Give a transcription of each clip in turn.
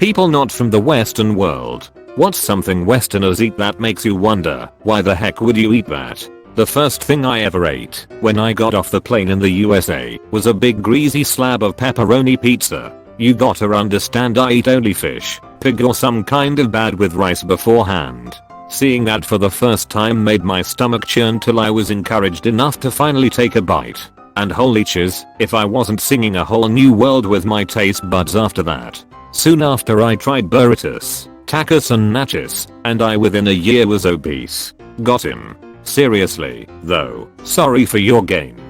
People not from the Western world. What's something Westerners eat that makes you wonder, why the heck would you eat that? The first thing I ever ate, when I got off the plane in the USA, was a big greasy slab of pepperoni pizza. You gotta understand I eat only fish, pig or some kind of bad with rice beforehand. Seeing that for the first time made my stomach churn till I was encouraged enough to finally take a bite. And holy chiz, if I wasn't singing a whole new world with my taste buds after that. Soon after I tried burritos, tacos and nachos, and I within a year was obese. Got him. Seriously, though, sorry for your gain.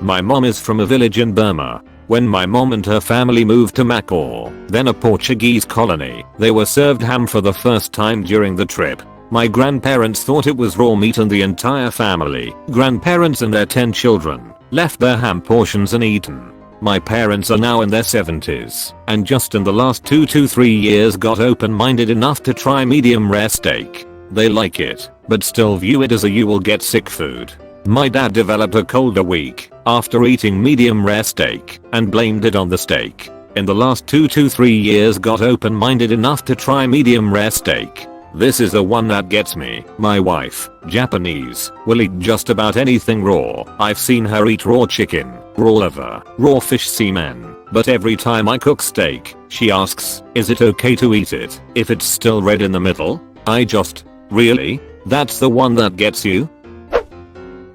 My mom is from a village in Burma. When my mom and her family moved to Macau, then a Portuguese colony, they were served ham for the first time during the trip. My grandparents thought it was raw meat and the entire family, grandparents and their 10 children, left their ham portions uneaten. My parents are now in their 70s, and just in the last 2 to 3 years got open-minded enough to try medium rare steak. They like it, but still view it as a you will get sick food. My dad developed a cold a week after eating medium rare steak and blamed it on the steak. In the last 2 to 3 years got open-minded enough to try medium rare steak. This is the one that gets me. My wife, Japanese, will eat just about anything raw. I've seen her eat raw chicken, raw liver, raw fish semen, but every time I cook steak, she asks, is it okay to eat it if it's still red in the middle? I just, really? That's the one that gets you?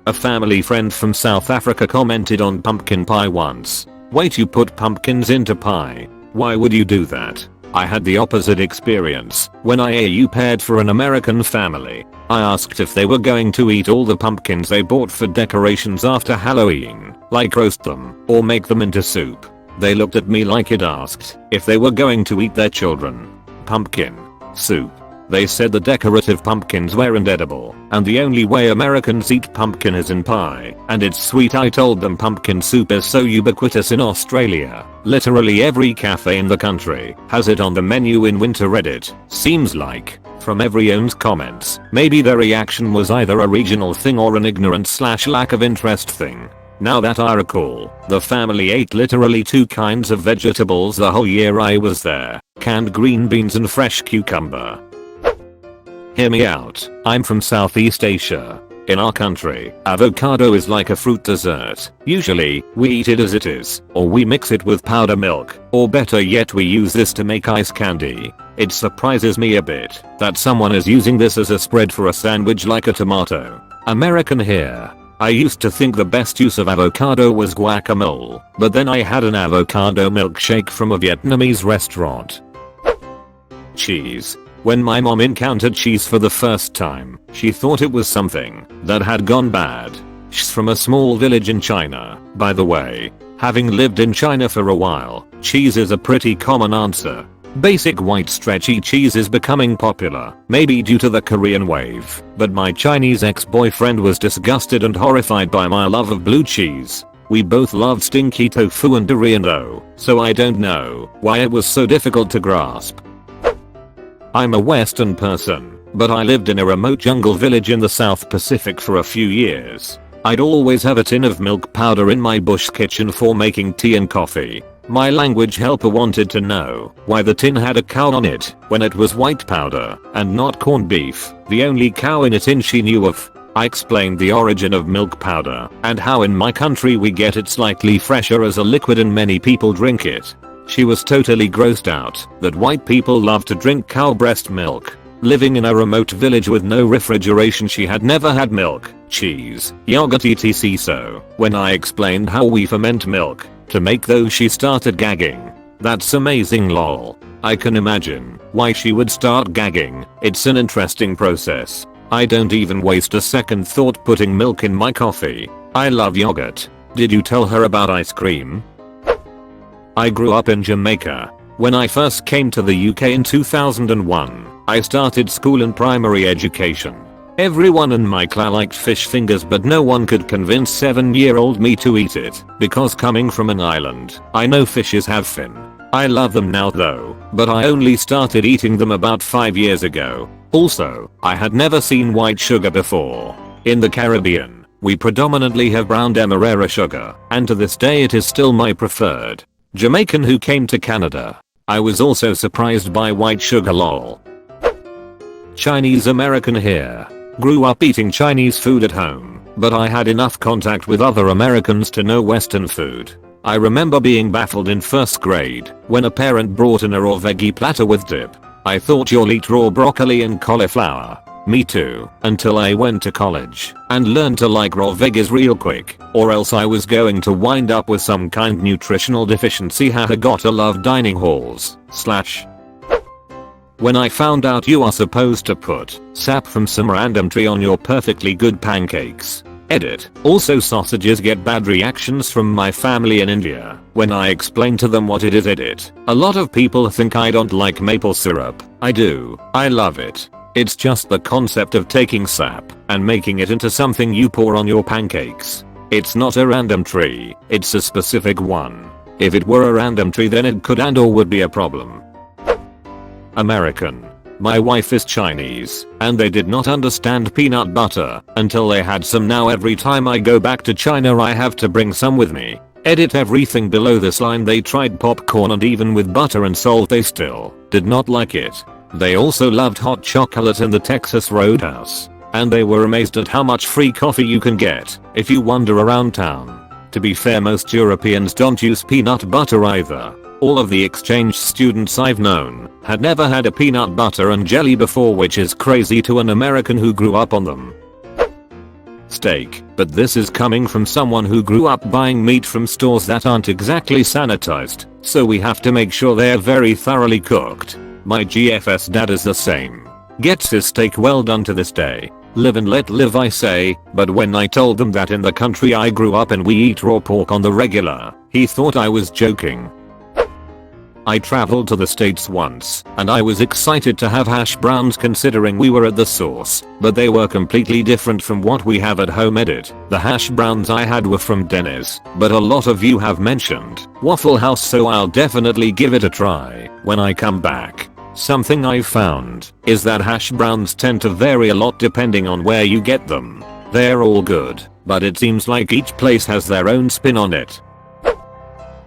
A family friend from South Africa commented on pumpkin pie once. Wait, you put pumpkins into pie? Why would you do that? I had the opposite experience when I au paired for an American family. I asked if they were going to eat all the pumpkins they bought for decorations after Halloween, like roast them or make them into soup. They looked at me like it asked if they were going to eat their children. Pumpkin soup. They said the decorative pumpkins weren't edible, and the only way Americans eat pumpkin is in pie, and it's sweet. I told them pumpkin soup is so ubiquitous in Australia. Literally every cafe in the country has it on the menu in winter. Reddit seems like, from everyone's comments, maybe their reaction was either a regional thing or an ignorant / lack of interest thing. Now that I recall, the family ate literally 2 kinds of vegetables the whole year I was there, canned green beans and fresh cucumber. Hear me out, I'm from Southeast Asia. In our country, avocado is like a fruit dessert. Usually, we eat it as it is, or we mix it with powder milk, or better yet we use this to make ice candy. It surprises me a bit that someone is using this as a spread for a sandwich like a tomato. American here. I used to think the best use of avocado was guacamole, but then I had an avocado milkshake from a Vietnamese restaurant. Cheese. When my mom encountered cheese for the first time, she thought it was something that had gone bad. She's from a small village in China, by the way. Having lived in China for a while, cheese is a pretty common answer. Basic white stretchy cheese is becoming popular, maybe due to the Korean wave, but my Chinese ex-boyfriend was disgusted and horrified by my love of blue cheese. We both loved stinky tofu and durian though, so I don't know why it was so difficult to grasp. I'm a Western person, but I lived in a remote jungle village in the South Pacific for a few years. I'd always have a tin of milk powder in my bush kitchen for making tea and coffee. My language helper wanted to know why the tin had a cow on it when it was white powder and not corned beef, the only cow in a tin she knew of. I explained the origin of milk powder and how in my country we get it slightly fresher as a liquid and many people drink it. She was totally grossed out that white people love to drink cow breast milk. Living in a remote village with no refrigeration, she had never had milk, cheese, yogurt etc. So, when I explained how we ferment milk to make those, she started gagging. That's amazing lol. I can imagine why she would start gagging. It's an interesting process. I don't even waste a second thought putting milk in my coffee. I love yogurt. Did you tell her about ice cream? I grew up in Jamaica. When I first came to the UK in 2001, I started school and primary education. Everyone in my class liked fish fingers, but no one could convince 7-year-old me to eat it, because coming from an island, I know fishes have fin. I love them now though, but I only started eating them about 5 years ago. Also, I had never seen white sugar before. In the Caribbean, we predominantly have brown demerara sugar, and to this day it is still my preferred. Jamaican who came to Canada. I was also surprised by white sugar lol. Chinese American here. Grew up eating Chinese food at home, but I had enough contact with other Americans to know Western food. I remember being baffled in first grade when a parent brought in a raw veggie platter with dip. I thought you'll eat raw broccoli and cauliflower. Me too, until I went to college and learned to like raw veggies real quick, or else I was going to wind up with some kind of nutritional deficiency. Haha, gotta love dining halls. When I found out you are supposed to put sap from some random tree on your perfectly good pancakes. Edit. Also sausages get bad reactions from my family in India when I explain to them what it is. Edit. A lot of people think I don't like maple syrup. I do. I love it. It's just the concept of taking sap and making it into something you pour on your pancakes. It's not a random tree, it's a specific one. If it were a random tree then it could and or would be a problem. American. My wife is Chinese, and they did not understand peanut butter until they had some. Now every time I go back to China I have to bring some with me. Edit. Everything below this line. They tried popcorn and even with butter and salt they still did not like it. They also loved hot chocolate in the Texas Roadhouse, and they were amazed at how much free coffee you can get if you wander around town. To be fair, most Europeans don't use peanut butter either. All of the exchange students I've known had never had a peanut butter and jelly before, which is crazy to an American who grew up on them. Steak, but this is coming from someone who grew up buying meat from stores that aren't exactly sanitized, so we have to make sure they're very thoroughly cooked. My GFS dad is the same. Gets his steak well done to this day. Live and let live, I say, but when I told him that in the country I grew up in we eat raw pork on the regular, he thought I was joking. I traveled to the States once, and I was excited to have hash browns considering we were at the source, but they were completely different from what we have at home. Edit. The hash browns I had were from Denny's, but a lot of you have mentioned Waffle House, so I'll definitely give it a try when I come back. Something I've found is that hash browns tend to vary a lot depending on where you get them. They're all good, but it seems like each place has their own spin on it.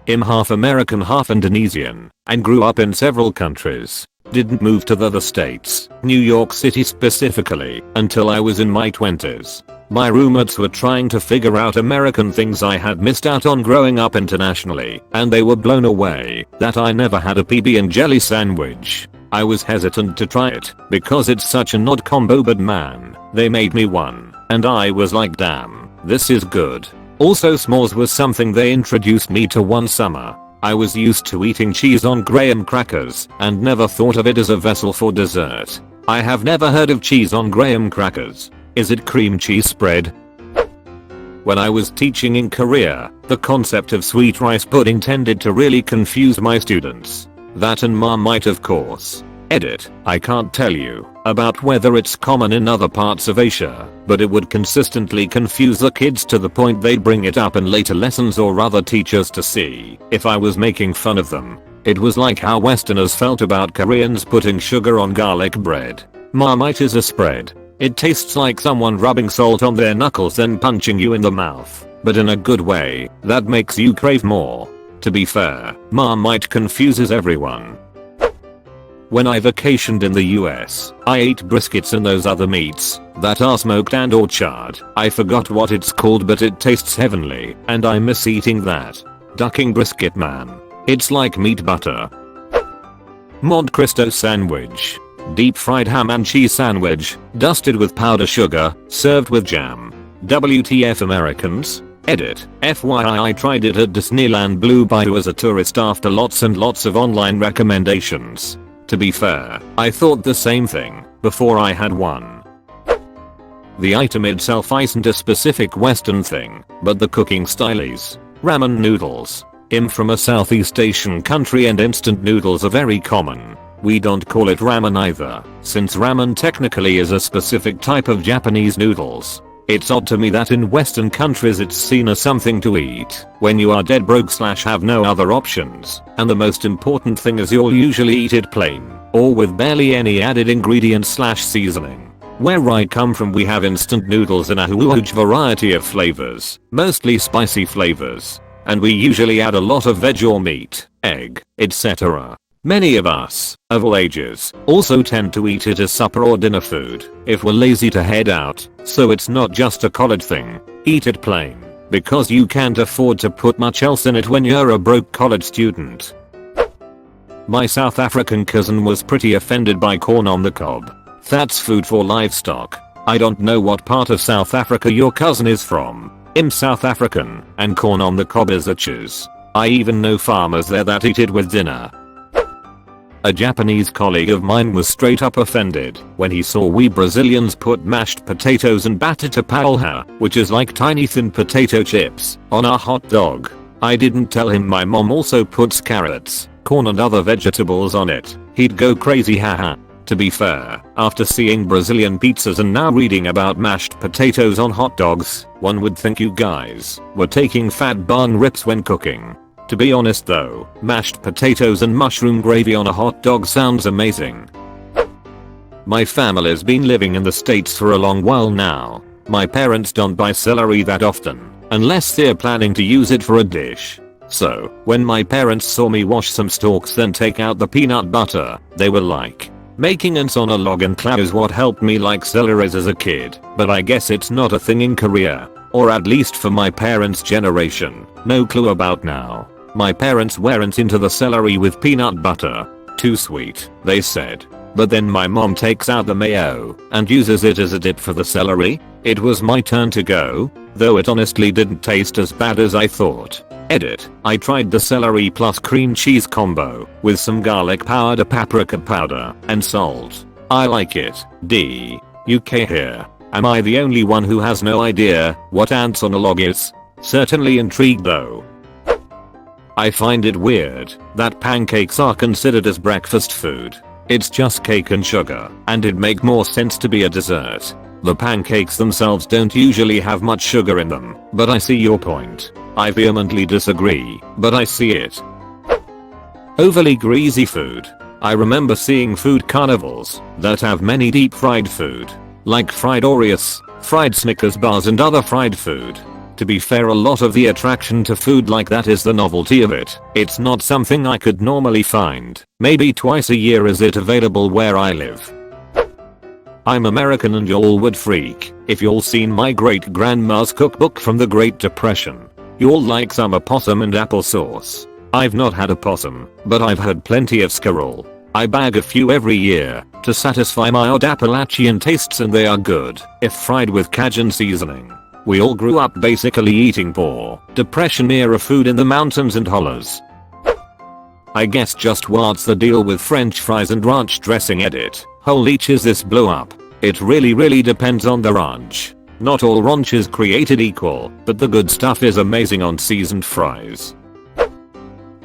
I'm half American, half Indonesian, and grew up in several countries. Didn't move to the States, New York City specifically, until I was in my 20s. My roommates were trying to figure out American things I had missed out on growing up internationally, and they were blown away that I never had a PB and jelly sandwich. I was hesitant to try it because it's such an odd combo, but man, they made me one, and I was like, damn, this is good. Also, s'mores was something they introduced me to one summer. I was used to eating cheese on graham crackers and never thought of it as a vessel for dessert. I have never heard of cheese on graham crackers. Is it cream cheese spread? When I was teaching in Korea, the concept of sweet rice pudding tended to really confuse my students. That and Marmite, of course. Edit. I can't tell you about whether it's common in other parts of Asia, but it would consistently confuse the kids to the point they'd bring it up in later lessons or other teachers to see if I was making fun of them. It was like how Westerners felt about Koreans putting sugar on garlic bread. Marmite is a spread. It tastes like someone rubbing salt on their knuckles then punching you in the mouth, but in a good way that makes you crave more. To be fair, Marmite confuses everyone. When I vacationed in the US, I ate briskets and those other meats that are smoked and or charred. I forgot what it's called, but it tastes heavenly, and I miss eating that. Ducking brisket, man. It's like meat butter. Monte Cristo sandwich. Deep fried ham and cheese sandwich, dusted with powdered sugar, served with jam. WTF Americans? Edit. FYI, I tried it at Disneyland Blue Bayou as a tourist after lots and lots of online recommendations. To be fair, I thought the same thing before I had one. The item itself isn't a specific Western thing, but the cooking style is. Ramen noodles. I'm from a Southeast Asian country and instant noodles are very common. We don't call it ramen either, since ramen technically is a specific type of Japanese noodles. It's odd to me that in Western countries it's seen as something to eat when you are dead broke / have no other options, and the most important thing is you'll usually eat it plain, or with barely any added ingredients / seasoning. Where I come from we have instant noodles in a huge variety of flavors, mostly spicy flavors, and we usually add a lot of veg or meat, egg, etc. Many of us, of all ages, also tend to eat it as supper or dinner food if we're lazy to head out, so it's not just a college thing. Eat it plain, because you can't afford to put much else in it when you're a broke college student. My South African cousin was pretty offended by corn on the cob. That's food for livestock. I don't know what part of South Africa your cousin is from. I'm South African, and corn on the cob is a cheese. I even know farmers there that eat it with dinner. A Japanese colleague of mine was straight up offended when he saw we Brazilians put mashed potatoes and batata palha, which is like tiny thin potato chips, on our hot dog. I didn't tell him my mom also puts carrots, corn and other vegetables on it. He'd go crazy, haha. To be fair, after seeing Brazilian pizzas and now reading about mashed potatoes on hot dogs, one would think you guys were taking fat bun rips when cooking. To be honest though, mashed potatoes and mushroom gravy on a hot dog sounds amazing. My family's been living in the States for a long while now. My parents don't buy celery that often, unless they're planning to use it for a dish. So, when my parents saw me wash some stalks then take out the peanut butter, they were like, making ants on a log and clow is what helped me like celeries as a kid, but I guess it's not a thing in Korea, or at least for my parents' generation. No clue about now. My parents weren't into the celery with peanut butter. Too sweet, they said. But then my mom takes out the mayo and uses it as a dip for the celery. It was my turn to go, though it honestly didn't taste as bad as I thought. Edit. I tried the celery plus cream cheese combo with some garlic powder, paprika powder, and salt. I like it. UK here. Am I the only one who has no idea what ants on a log is? Certainly intrigued though. I find it weird that pancakes are considered as breakfast food. It's just cake and sugar, and it'd make more sense to be a dessert. The pancakes themselves don't usually have much sugar in them, but I see your point. I vehemently disagree, but I see it. Overly greasy food. I remember seeing food carnivals that have many deep fried food, like fried Oreos, fried Snickers bars and other fried food. To be fair, a lot of the attraction to food like that is the novelty of it. It's not something I could normally find. Maybe twice a year is it available where I live. I'm American and y'all would freak if y'all seen my great grandma's cookbook from the Great Depression. Y'all like some opossum and applesauce. I've not had opossum, but I've had plenty of squirrel. I bag a few every year to satisfy my odd Appalachian tastes, and they are good if fried with Cajun seasoning. We all grew up basically eating poor, Depression era food in the mountains and hollers. I guess just what's the deal with french fries and ranch dressing? Edit. Holy cheese, this blew up. It really depends on the ranch. Not all ranch is created equal, but the good stuff is amazing on seasoned fries.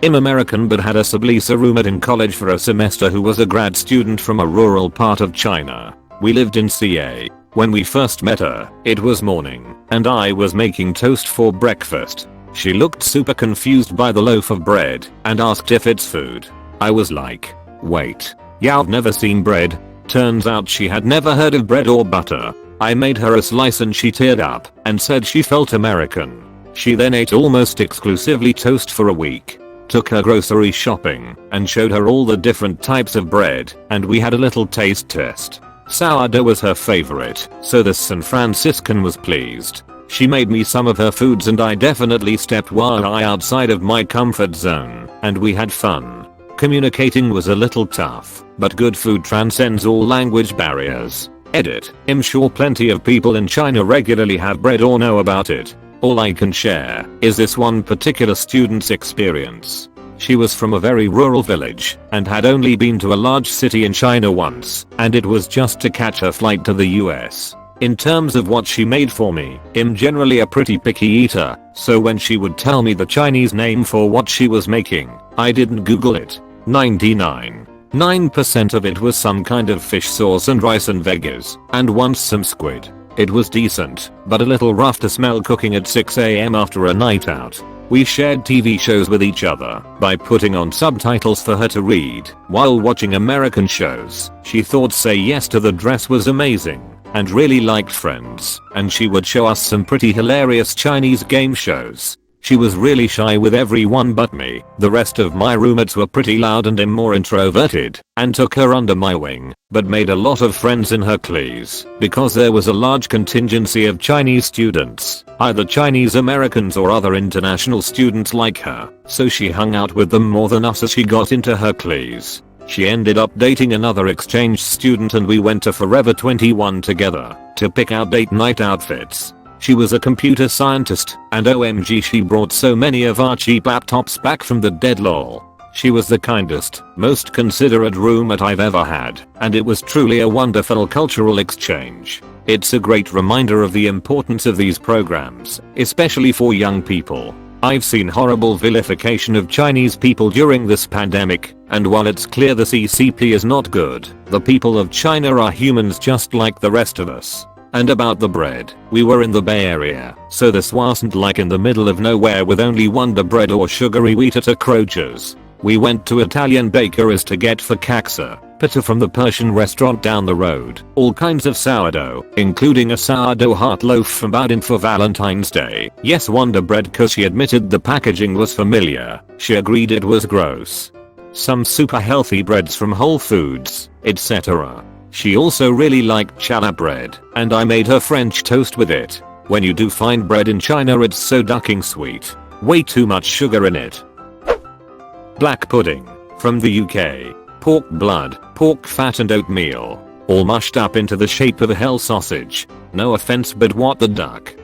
I'm American but had a Sublisa roommate in college for a semester who was a grad student from a rural part of China. We lived in CA. When we first met her, it was morning, and I was making toast for breakfast. She looked super confused by the loaf of bread and asked if it's food. I was like, wait, yeah, I've never seen bread. Turns out she had never heard of bread or butter. I made her a slice and she teared up and said she felt American. She then ate almost exclusively toast for a week. Took her grocery shopping and showed her all the different types of bread, and we had a little taste test. Sourdough was her favorite, so the San Franciscan was pleased. She made me some of her foods and I definitely stepped way outside of my comfort zone, and we had fun. Communicating was a little tough, but good food transcends all language barriers. Edit. I'm sure plenty of people in China regularly have bread or know about it. All I can share is this one particular student's experience. She was from a very rural village and had only been to a large city in China once, and it was just to catch her flight to the US. In terms of what she made for me, I'm generally a pretty picky eater, so when she would tell me the Chinese name for what she was making, I didn't Google it. 99% of it was some kind of fish sauce and rice and veggies, and once some squid. It was decent, but a little rough to smell cooking at 6 AM after a night out. We shared TV shows with each other by putting on subtitles for her to read while watching American shows. She thought Say Yes to the Dress was amazing and really liked Friends, and she would show us some pretty hilarious Chinese game shows. She was really shy with everyone but me. The rest of my roommates were pretty loud and more introverted, and took her under my wing, but made a lot of friends in her class because there was a large contingency of Chinese students, either Chinese Americans or other international students like her, so she hung out with them more than us as she got into her class. She ended up dating another exchange student and we went to Forever 21 together to pick out date night outfits. She was a computer scientist, and OMG she brought so many of our cheap laptops back from the dead lol. She was the kindest, most considerate roommate I've ever had, and it was truly a wonderful cultural exchange. It's a great reminder of the importance of these programs, especially for young people. I've seen horrible vilification of Chinese people during this pandemic, and while it's clear the CCP is not good, the people of China are humans just like the rest of us. And about the bread, we were in the Bay Area, so this wasn't like in the middle of nowhere with only Wonder Bread or sugary wheat at a Kroger's. We went to Italian bakeries to get focaccia, pita from the Persian restaurant down the road, all kinds of sourdough, including a sourdough heart loaf from Bowden for Valentine's Day. Yes, Wonder Bread, cause she admitted the packaging was familiar. She agreed it was gross. Some super healthy breads from Whole Foods, etc. She also really liked challah bread, and I made her French toast with it. When you do find bread in China, it's so ducking sweet. Way too much sugar in it. Black pudding. From the UK. Pork blood, pork fat and oatmeal. All mushed up into the shape of a hell sausage. No offense, but what the duck.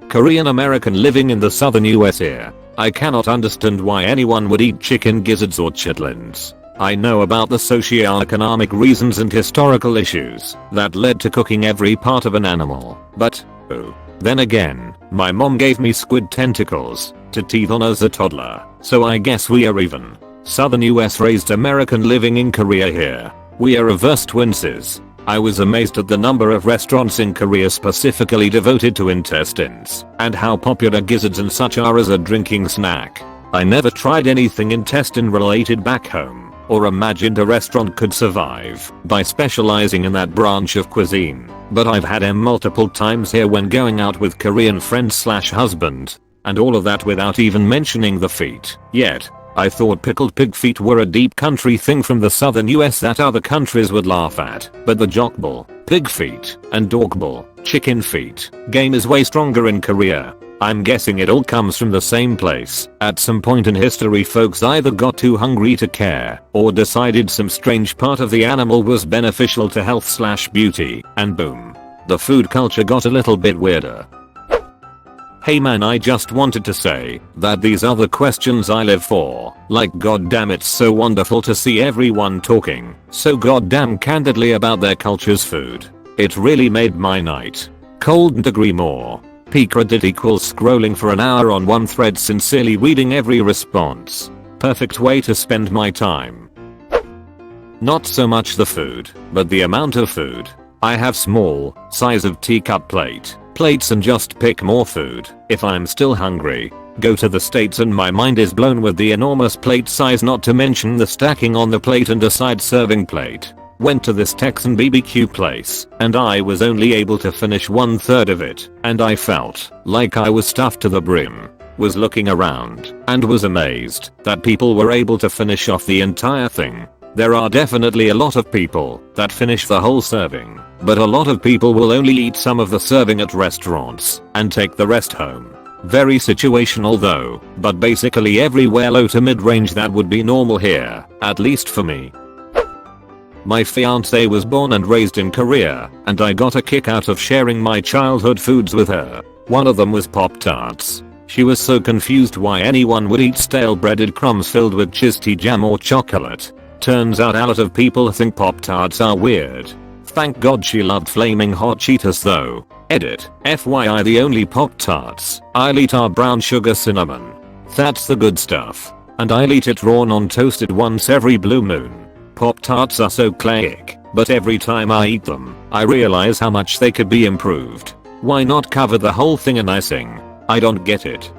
Korean American living in the southern US here. I cannot understand why anyone would eat chicken gizzards or chitlins. I know about the socio-economic reasons and historical issues that led to cooking every part of an animal, but, oh. Then again, my mom gave me squid tentacles to teeth on as a toddler, so I guess we are even. Southern US raised American living in Korea here. We are reverse twinsies. I was amazed at the number of restaurants in Korea specifically devoted to intestines, and how popular gizzards and such are as a drinking snack. I never tried anything intestine related back home, or imagined a restaurant could survive by specializing in that branch of cuisine, but I've had them multiple times here when going out with Korean friends/husband, and all of that without even mentioning the feet. Yet, I thought pickled pig feet were a deep country thing from the southern US that other countries would laugh at, but the jokbal, pig feet, and dorkbal, chicken feet, game is way stronger in Korea. I'm guessing it all comes from the same place. At some point in history, folks either got too hungry to care, or decided some strange part of the animal was beneficial to health/beauty, and boom. The food culture got a little bit weirder. Hey man, I just wanted to say that these are the questions I live for. Like, goddamn, it's so wonderful to see everyone talking so goddamn candidly about their culture's food. It really made my night. Couldn't agree more. AskReddit equals scrolling for an hour on one thread, sincerely reading every response. Perfect way to spend my time. Not so much the food, but the amount of food. I have small, size of teacup plates and just pick more food if I'm still hungry. Go to the States and my mind is blown with the enormous plate size, not to mention the stacking on the plate and a side serving plate. Went to this Texan BBQ place, and I was only able to finish 1/3 of it, and I felt like I was stuffed to the brim. Was looking around, and was amazed that people were able to finish off the entire thing. There are definitely a lot of people that finish the whole serving, but a lot of people will only eat some of the serving at restaurants, and take the rest home. Very situational though, but basically everywhere low to mid-range that would be normal here, at least for me. My fiance was born and raised in Korea, and I got a kick out of sharing my childhood foods with her. One of them was Pop-Tarts. She was so confused why anyone would eat stale breaded crumbs filled with cheesy jam or chocolate. Turns out a lot of people think Pop-Tarts are weird. Thank God she loved flaming hot Cheetos though. Edit. FYI, the only Pop-Tarts I'll eat are brown sugar cinnamon. That's the good stuff. And I'll eat it raw, non-toasted once every blue moon. Pop-Tarts are so clayey, but every time I eat them, I realize how much they could be improved. Why not cover the whole thing in icing? I don't get it.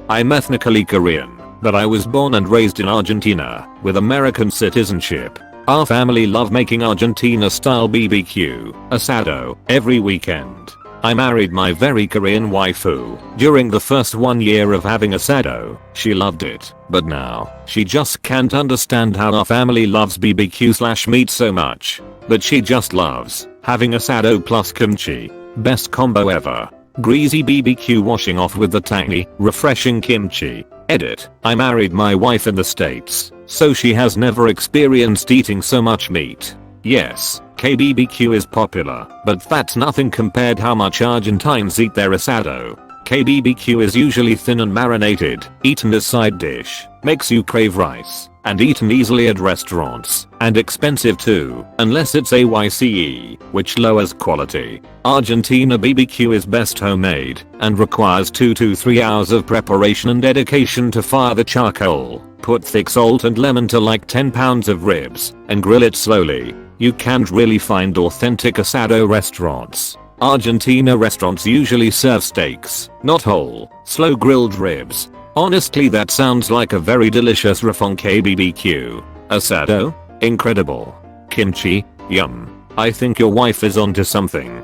I'm ethnically Korean, but I was born and raised in Argentina, with American citizenship. Our family love making Argentina-style BBQ, asado, every weekend. I married my very Korean waifu. During the first 1 year of having asado, she loved it, but now, she just can't understand how our family loves BBQ/meat so much. But she just loves having asado plus kimchi. Best combo ever. Greasy BBQ washing off with the tangy, refreshing kimchi. Edit. I married my wife in the States, so she has never experienced eating so much meat. Yes, KBBQ is popular, but that's nothing compared how much Argentines eat their asado. KBBQ is usually thin and marinated, eaten as side dish, makes you crave rice, and eaten easily at restaurants, and expensive too, unless it's AYCE, which lowers quality. Argentina BBQ is best homemade, and requires 2 to 3 hours of preparation and dedication to fire the charcoal, put thick salt and lemon to like 10 pounds of ribs, and grill it slowly. You can't really find authentic asado restaurants. Argentina restaurants usually serve steaks, not whole, slow grilled ribs. Honestly, that sounds like a very delicious riff on KBBQ. Asado? Incredible. Kimchi? Yum. I think your wife is onto something.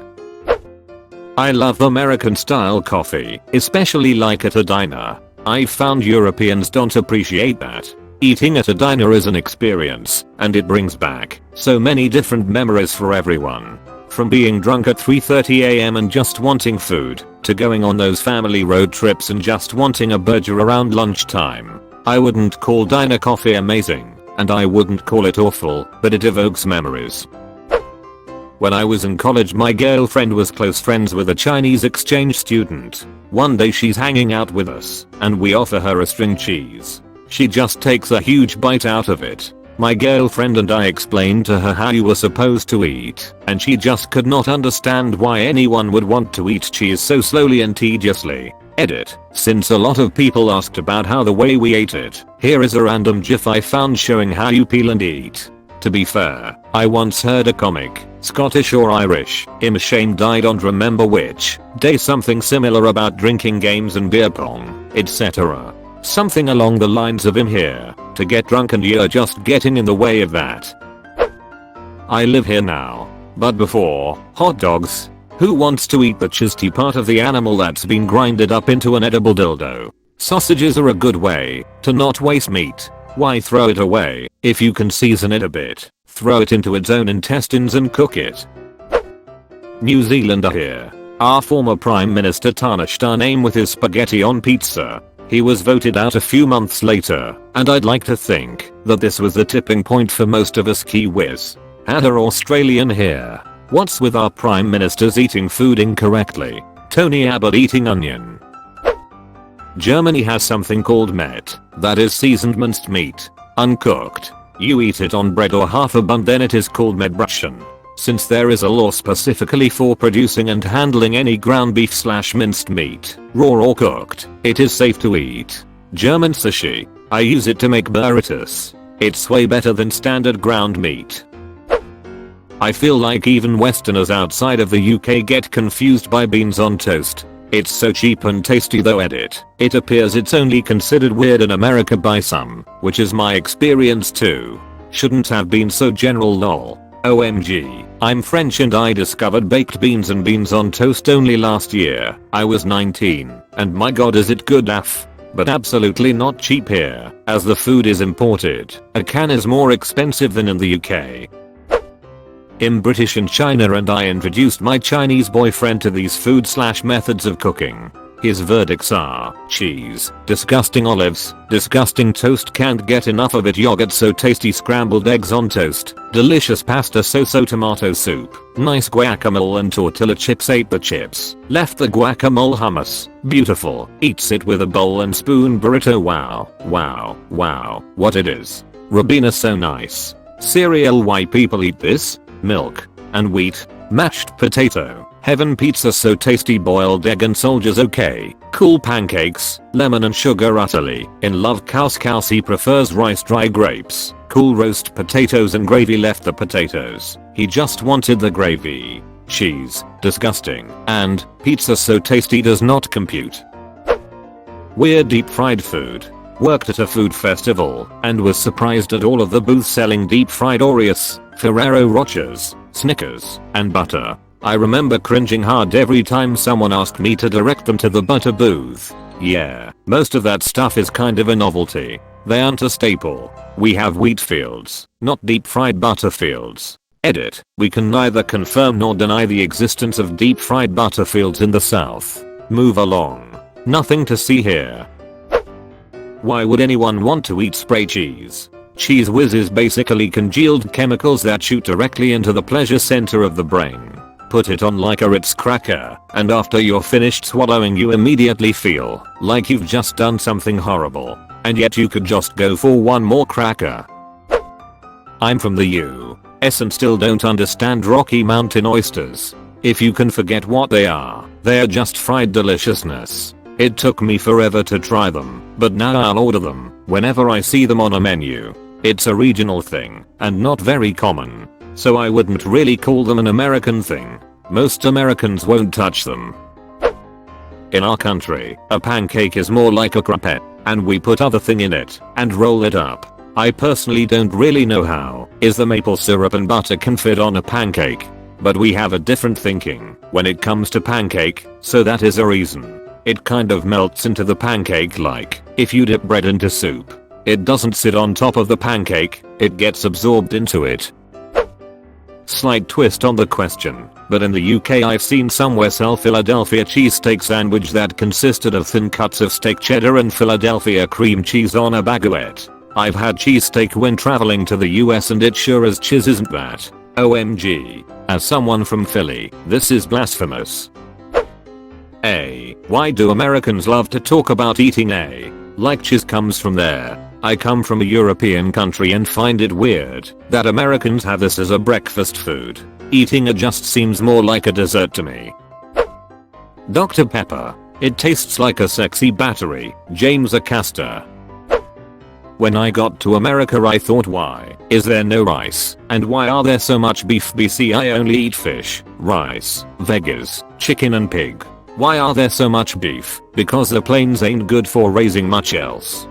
I love American style coffee, especially like at a diner. I've found Europeans don't appreciate that. Eating at a diner is an experience, and it brings back so many different memories for everyone. From being drunk at 3:30 AM and just wanting food, to going on those family road trips and just wanting a burger around lunchtime. I wouldn't call diner coffee amazing, and I wouldn't call it awful, but it evokes memories. When I was in college, my girlfriend was close friends with a Chinese exchange student. One day she's hanging out with us, and we offer her a string cheese. She just takes a huge bite out of it. My girlfriend and I explained to her how you were supposed to eat, and she just could not understand why anyone would want to eat cheese so slowly and tediously. Edit. Since a lot of people asked about how the way we ate it, here is a random gif I found showing how you peel and eat. To be fair, I once heard a comic, Scottish or Irish, I'm ashamed I don't remember which, day something similar about drinking games and beer pong, etc. Something along the lines of "I'm here to get drunk and you're just getting in the way of that." I live here now. But before, hot dogs. Who wants to eat the chesty part of the animal that's been grinded up into an edible dildo? Sausages are a good way to not waste meat. Why throw it away if you can season it a bit? Throw it into its own intestines and cook it. New Zealand are here. Our former Prime Minister tarnished our name with his spaghetti on pizza. He was voted out a few months later, and I'd like to think that this was the tipping point for most of us Kiwis. Had our Australian here. What's with our prime ministers eating food incorrectly? Tony Abbott eating onion. Germany has something called Met, that is seasoned minced meat, uncooked. You eat it on bread or half a bun, then it is called Mettbrötchen. Since there is a law specifically for producing and handling any ground beef/minced meat, raw or cooked, it is safe to eat. German sushi. I use it to make burritos. It's way better than standard ground meat. I feel like even Westerners outside of the UK get confused by beans on toast. It's so cheap and tasty though. Edit. It appears it's only considered weird in America by some, which is my experience too. Shouldn't have been so general lol. OMG, I'm French and I discovered baked beans and beans on toast only last year. I was 19, and my god is it good af. But absolutely not cheap here, as the food is imported. A can is more expensive than in the UK. I'm British in China and I introduced my Chinese boyfriend to these food/methods of cooking. His verdicts are cheese, disgusting olives, disgusting toast, can't get enough of it, yogurt so tasty, scrambled eggs on toast, delicious pasta, so tomato soup, nice guacamole and tortilla chips, ate the chips, left the guacamole, hummus, beautiful, eats it with a bowl and spoon, burrito, wow, wow, wow, what it is. Ribena so nice. Cereal, why people eat this? Milk and wheat, mashed potato, heaven, pizza so tasty, boiled egg and soldiers, okay, cool, pancakes, lemon and sugar, utterly in love, couscous, he prefers rice, dry grapes, cool, roast potatoes and gravy, left the potatoes, he just wanted the gravy. Cheese, disgusting, and pizza so tasty does not compute. Weird deep fried food. Worked at a food festival and was surprised at all of the booths selling deep fried Oreos, Ferrero Rochers, Snickers, and butter. I remember cringing hard every time someone asked me to direct them to the butter booth. Yeah, most of that stuff is kind of a novelty. They aren't a staple. We have wheat fields, not deep fried butter fields. Edit. We can neither confirm nor deny the existence of deep fried butter fields in the South. Move along. Nothing to see here. Why would anyone want to eat spray cheese? Cheese whiz is basically congealed chemicals that shoot directly into the pleasure center of the brain. Put it on like a Ritz cracker, and after you're finished swallowing you immediately feel like you've just done something horrible, and yet you could just go for one more cracker. I'm from the US and still don't understand Rocky Mountain oysters. If you can forget what they are just fried deliciousness. It took me forever to try them, but now I'll order them whenever I see them on a menu. It's a regional thing, and not very common. So I wouldn't really call them an American thing. Most Americans won't touch them. In our country, a pancake is more like a crepette, and we put other thing in it and roll it up. I personally don't really know how is the maple syrup and butter can fit on a pancake. But we have a different thinking when it comes to pancake, so that is a reason. It kind of melts into the pancake like if you dip bread into soup. It doesn't sit on top of the pancake, it gets absorbed into it. Slight twist on the question, but in the UK I've seen somewhere sell Philadelphia cheesesteak sandwich that consisted of thin cuts of steak cheddar and Philadelphia cream cheese on a baguette. I've had cheesesteak when traveling to the US and it sure as chiz isn't that. OMG. As someone from Philly, this is blasphemous. A. Why do Americans love to talk about eating like chiz comes from there? I come from a European country and find it weird that Americans have this as a breakfast food. Eating it just seems more like a dessert to me. Dr. Pepper. It tastes like a sexy battery. James Acaster. When I got to America I thought, why is there no rice? And why are there so much beef? BC I only eat fish, rice, veggies, chicken and pig. Why are there so much beef? Because the plains ain't good for raising much else.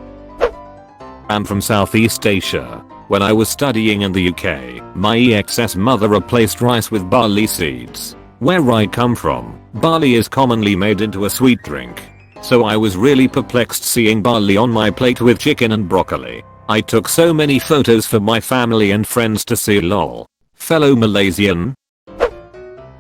I'm from Southeast Asia. When I was studying in the UK, my ex mother replaced rice with barley seeds. Where I come from, barley is commonly made into a sweet drink. So I was really perplexed seeing barley on my plate with chicken and broccoli. I took so many photos for my family and friends to see. Lol. Fellow Malaysian.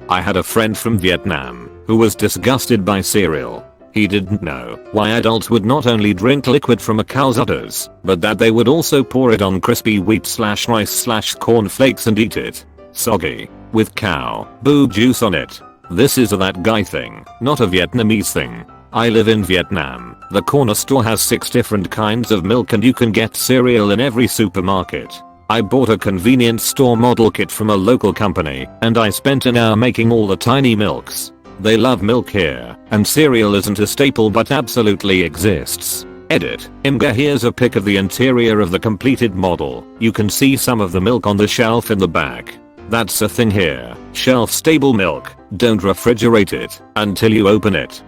I had a friend from Vietnam who was disgusted by cereal. He didn't know why adults would not only drink liquid from a cow's udders, but that they would also pour it on crispy wheat/rice/corn flakes and eat it soggy with cow boob juice on it. This is a that guy thing, not a Vietnamese thing. I live in Vietnam. The corner store has 6 different kinds of milk and you can get cereal in every supermarket. I bought a convenience store model kit from a local company and I spent an hour making all the tiny milks. They love milk here, and cereal isn't a staple but absolutely exists. Edit. Imga. Here's a pic of the interior of the completed model. You can see some of the milk on the shelf in the back. That's a thing here. Shelf stable milk. Don't refrigerate it until you open it.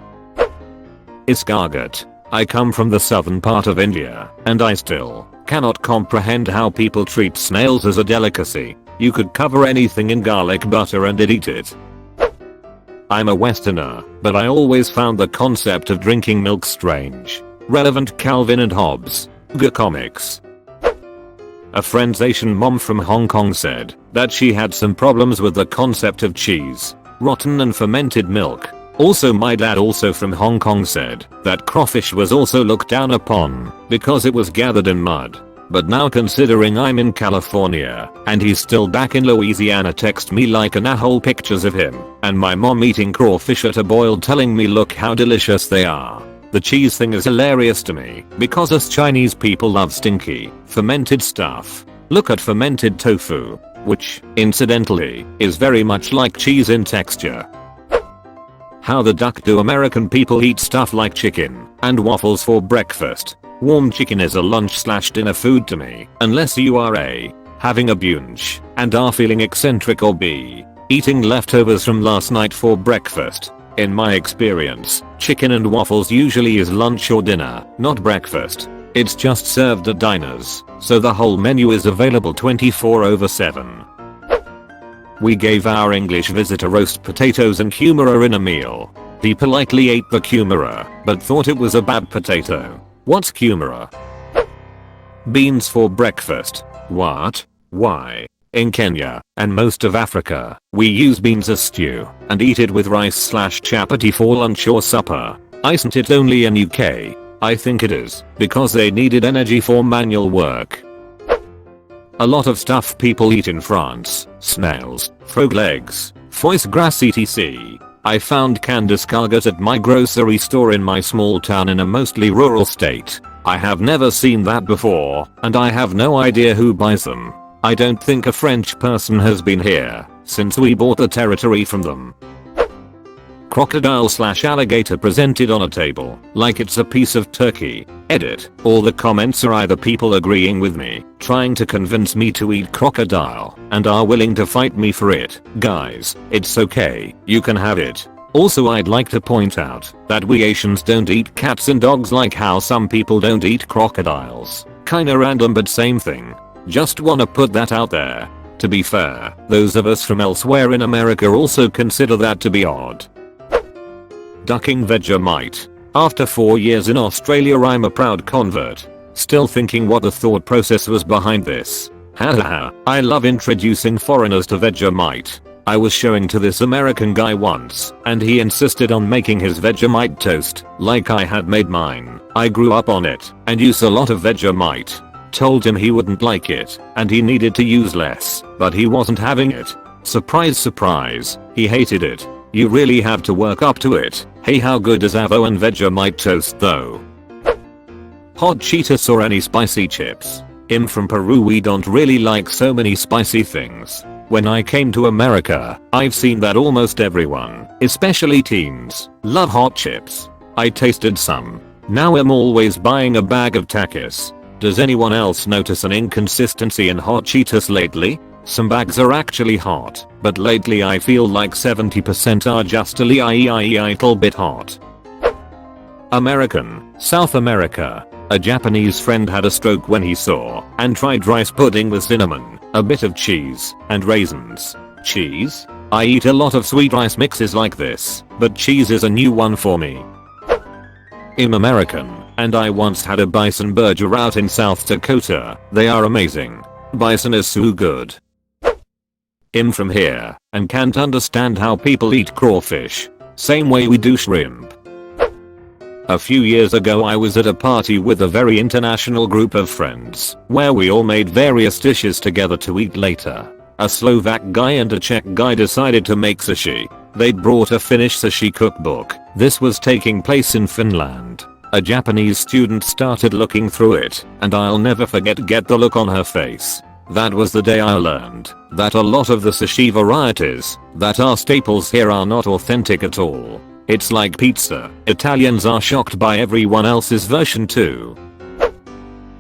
Escargot. I come from the southern part of India, and I still cannot comprehend how people treat snails as a delicacy. You could cover anything in garlic butter and eat it. I'm a Westerner, but I always found the concept of drinking milk strange. Relevant. Calvin and Hobbes. G Comics. A friend's Asian mom from Hong Kong said that she had some problems with the concept of cheese, rotten and fermented milk. Also my dad, also from Hong Kong, said that crawfish was also looked down upon because it was gathered in mud. But now, considering I'm in California and he's still back in Louisiana, text me like an a-hole pictures of him and my mom eating crawfish at a boil, telling me look how delicious they are. The cheese thing is hilarious to me because us Chinese people love stinky, fermented stuff. Look at fermented tofu, which, incidentally, is very much like cheese in texture. How the duck do American people eat stuff like chicken and waffles for breakfast? Warm chicken is a lunch/dinner food to me, unless you are A. having a brunch and are feeling eccentric, or B. eating leftovers from last night for breakfast. In my experience, chicken and waffles usually is lunch or dinner, not breakfast. It's just served at diners, so the whole menu is available 24/7. We gave our English visitor roast potatoes and kumara in a meal. He politely ate the kumara, but thought it was a bad potato. What's kumara? Beans for breakfast. What? Why? In Kenya, and most of Africa, we use beans as stew, and eat it with rice/chapati for lunch or supper. Isn't it only in UK? I think it is, because they needed energy for manual work. A lot of stuff people eat in France: snails, frog legs, foie gras etc. I found canned escargot at my grocery store in my small town in a mostly rural state. I have never seen that before, and I have no idea who buys them. I don't think a French person has been here since we bought the territory from them. Crocodile/alligator presented on a table like it's a piece of turkey. Edit. All the comments are either people agreeing with me, trying to convince me to eat crocodile, and are willing to fight me for it. Guys, it's okay, you can have it. Also, I'd like to point out that we Asians don't eat cats and dogs like how some people don't eat crocodiles. Kinda random, but same thing. Just wanna put that out there. To be fair, those of us from elsewhere in America also consider that to be odd. Ducking Vegemite. After 4 years in Australia, I'm a proud convert. Still thinking what the thought process was behind this. Haha, I love introducing foreigners to Vegemite. I was showing to this American guy once, and he insisted on making his Vegemite toast like I had made mine. I grew up on it and use a lot of Vegemite. Told him he wouldn't like it and he needed to use less, but he wasn't having it. Surprise surprise, he hated it. You really have to work up to it. Hey, how good is Avo and Vegemite toast though? Hot Cheetos or any spicy chips? I'm from Peru, we don't really like so many spicy things. When I came to America, I've seen that almost everyone, especially teens, love hot chips. I tasted some. Now I'm always buying a bag of Takis. Does anyone else notice an inconsistency in hot Cheetos lately? Some bags are actually hot, but lately I feel like 70% are just a little bit hot. American, South America. A Japanese friend had a stroke when he saw and tried rice pudding with cinnamon, a bit of cheese, and raisins. Cheese? I eat a lot of sweet rice mixes like this, but cheese is a new one for me. I'm American, and I once had a bison burger out in South Dakota. They are amazing. Bison is so good. I'm from here, and can't understand how people eat crawfish. Same way we do shrimp. A few years ago I was at a party with a very international group of friends, where we all made various dishes together to eat later. A Slovak guy and a Czech guy decided to make sushi. They'd brought a Finnish sushi cookbook. This was taking place in Finland. A Japanese student started looking through it, and I'll never forget the look on her face. That was the day I learned that a lot of the sushi varieties that are staples here are not authentic at all. It's like pizza. Italians are shocked by everyone else's version too.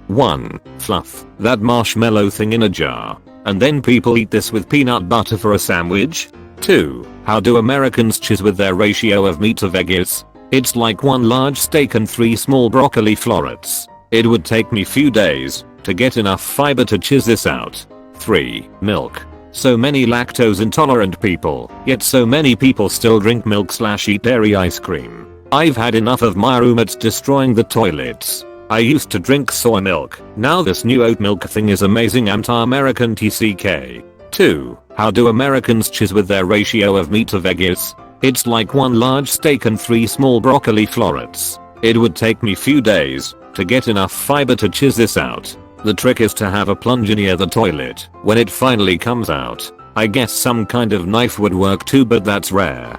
1. Fluff. That marshmallow thing in a jar. And then people eat this with peanut butter for a sandwich? 2. How do Americans choose with their ratio of meat to veggies? It's like 1 large steak and 3 small broccoli florets. It would take me few days to get enough fiber to cheese this out. 3. Milk. So many lactose intolerant people, yet so many people still drink milk/eat dairy ice cream. I've had enough of my roommates destroying the toilets. I used to drink soy milk. Now this new oat milk thing is amazing. Anti-American TCK. 2. How do Americans choose with their ratio of meat to veggies? It's like 1 large steak and 3 small broccoli florets. It would take me few days to get enough fiber to cheese this out. The trick is to have a plunger near the toilet when it finally comes out. I guess some kind of knife would work too, but that's rare.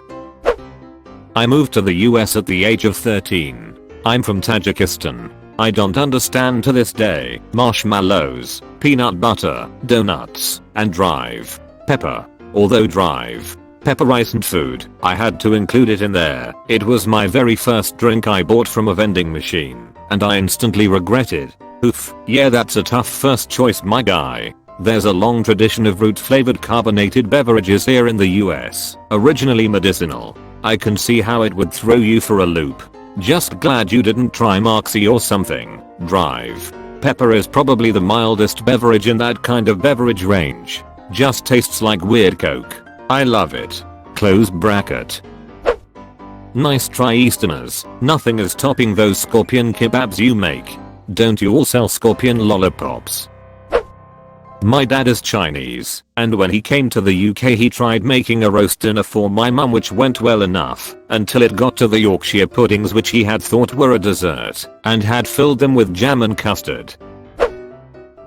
I moved to the US at the age of 13. I'm from Tajikistan. I don't understand to this day marshmallows, peanut butter, donuts, and drive pepper. Although drive pepper isn't food, I had to include it in there. It was my very first drink I bought from a vending machine, and I instantly regretted. Oof, yeah, that's a tough first choice, my guy. There's a long tradition of root flavored carbonated beverages here in the US, originally medicinal. I can see how it would throw you for a loop. Just glad you didn't try Moxie or something. Drive pepper is probably the mildest beverage in that kind of beverage range. Just tastes like weird coke. I love it. Close bracket. Nice try Easterners. Nothing is topping those scorpion kebabs you make. Don't you all sell scorpion lollipops? My dad is Chinese, and when he came to the UK he tried making a roast dinner for my mum, which went well enough until it got to the Yorkshire puddings, which he had thought were a dessert and had filled them with jam and custard.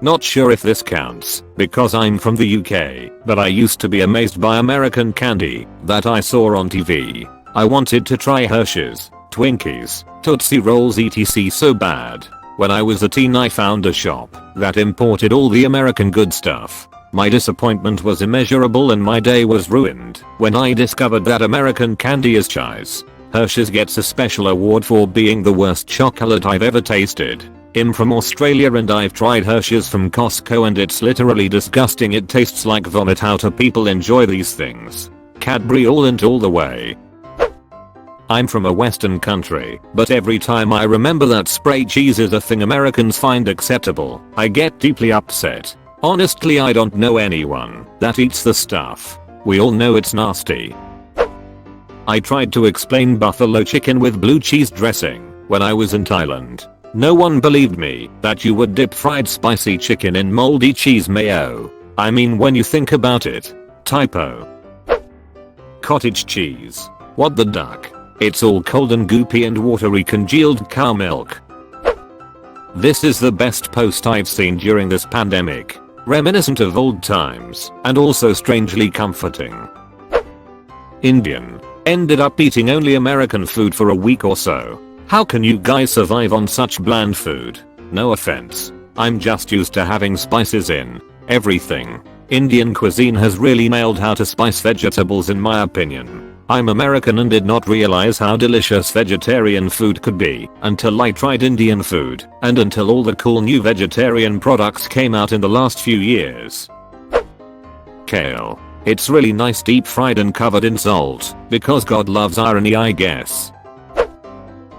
Not sure if this counts because I'm from the UK, but I used to be amazed by American candy that I saw on TV. I wanted to try Hershey's, Twinkies, Tootsie Rolls etc so bad. When I was a teen I found a shop that imported all the American good stuff. My disappointment was immeasurable and my day was ruined when I discovered that American candy is cheese. Hershey's gets a special award for being the worst chocolate I've ever tasted. I'm from Australia and I've tried Hershey's from Costco and it's literally disgusting. It tastes like vomit. How do people enjoy these things? Cadbury all the way. I'm from a western country, but every time I remember that spray cheese is a thing Americans find acceptable, I get deeply upset. Honestly, I don't know anyone that eats the stuff. We all know it's nasty. I tried to explain buffalo chicken with blue cheese dressing when I was in Thailand. No one believed me that you would dip fried spicy chicken in moldy cheese mayo. I mean, when you think about it. Typo. Cottage cheese. What the duck? It's all cold and goopy and watery congealed cow milk. This is the best post I've seen during this pandemic. Reminiscent of old times and also strangely comforting. Indian. Ended up eating only American food for a week or so. How can you guys survive on such bland food? No offense. I'm just used to having spices in everything. Indian cuisine has really nailed how to spice vegetables in my opinion. I'm American and did not realize how delicious vegetarian food could be until I tried Indian food and until all the cool new vegetarian products came out in the last few years. Kale. It's really nice deep fried and covered in salt because God loves irony, I guess.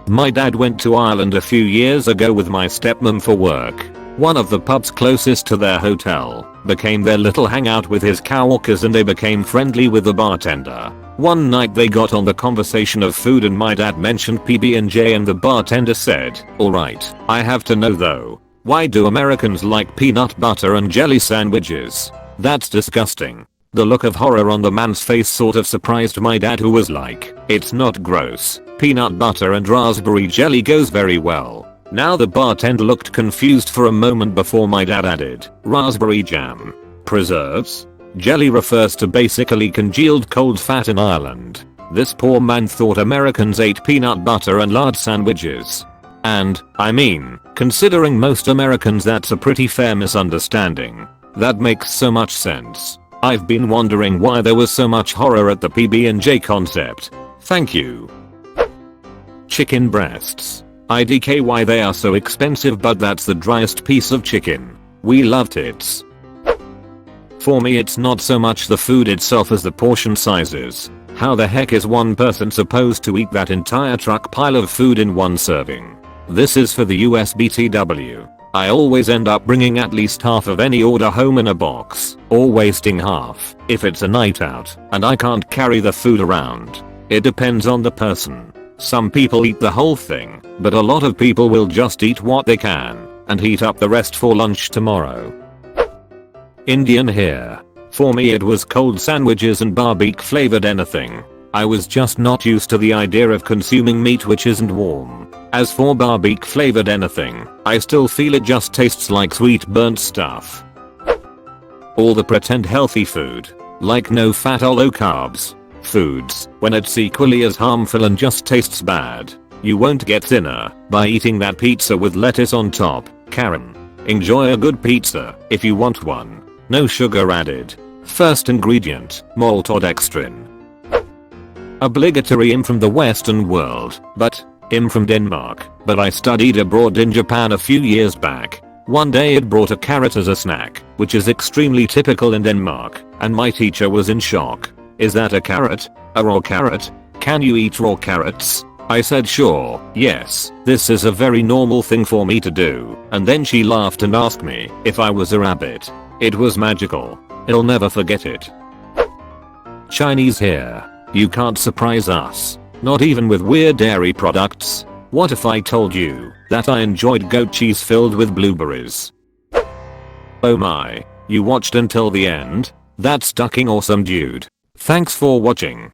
My dad went to Ireland a few years ago with my stepmom for work. One of the pubs closest to their hotel became their little hangout with his coworkers and they became friendly with the bartender. One night they got on the conversation of food and my dad mentioned PB&J and the bartender said, "Alright, I have to know though, why do Americans like peanut butter and jelly sandwiches? That's disgusting." The look of horror on the man's face sort of surprised my dad, who was like, "It's not gross. Peanut butter and raspberry jelly goes very well." Now the bartender looked confused for a moment before my dad added, "Raspberry jam? Preserves? Jelly refers to basically congealed cold fat in Ireland." This poor man thought Americans ate peanut butter and lard sandwiches. And, I mean, considering most Americans, that's a pretty fair misunderstanding. That makes so much sense. I've been wondering why there was so much horror at the PB&J concept. Thank you. Chicken breasts. IDK why they are so expensive, but that's the driest piece of chicken. We love tits. For me it's not so much the food itself as the portion sizes. How the heck is one person supposed to eat that entire truck pile of food in one serving? This is for the US BTW. I always end up bringing at least half of any order home in a box, or wasting half if it's a night out and I can't carry the food around. It depends on the person. Some people eat the whole thing, but a lot of people will just eat what they can and heat up the rest for lunch tomorrow. Indian here. For me it was cold sandwiches and barbecue flavored anything. I was just not used to the idea of consuming meat which isn't warm. As for barbecue flavored anything, I still feel it just tastes like sweet burnt stuff. All the pretend healthy food, like no fat or low carbs foods, when it's equally as harmful and just tastes bad. You won't get thinner by eating that pizza with lettuce on top, Karen. Enjoy a good pizza if you want one. No sugar added. First ingredient, maltodextrin. Obligatory. I'm from the Western world, but I'm from Denmark, but I studied abroad in Japan a few years back. One day it brought a carrot as a snack, which is extremely typical in Denmark, and my teacher was in shock. "Is that a carrot? A raw carrot? Can you eat raw carrots?" I said sure, yes, this is a very normal thing for me to do, and then she laughed and asked me if I was a rabbit. It was magical. I'll never forget it. Chinese here. You can't surprise us. Not even with weird dairy products. What if I told you that I enjoyed goat cheese filled with blueberries? Oh my. You watched until the end? That's fucking awesome, dude. Thanks for watching.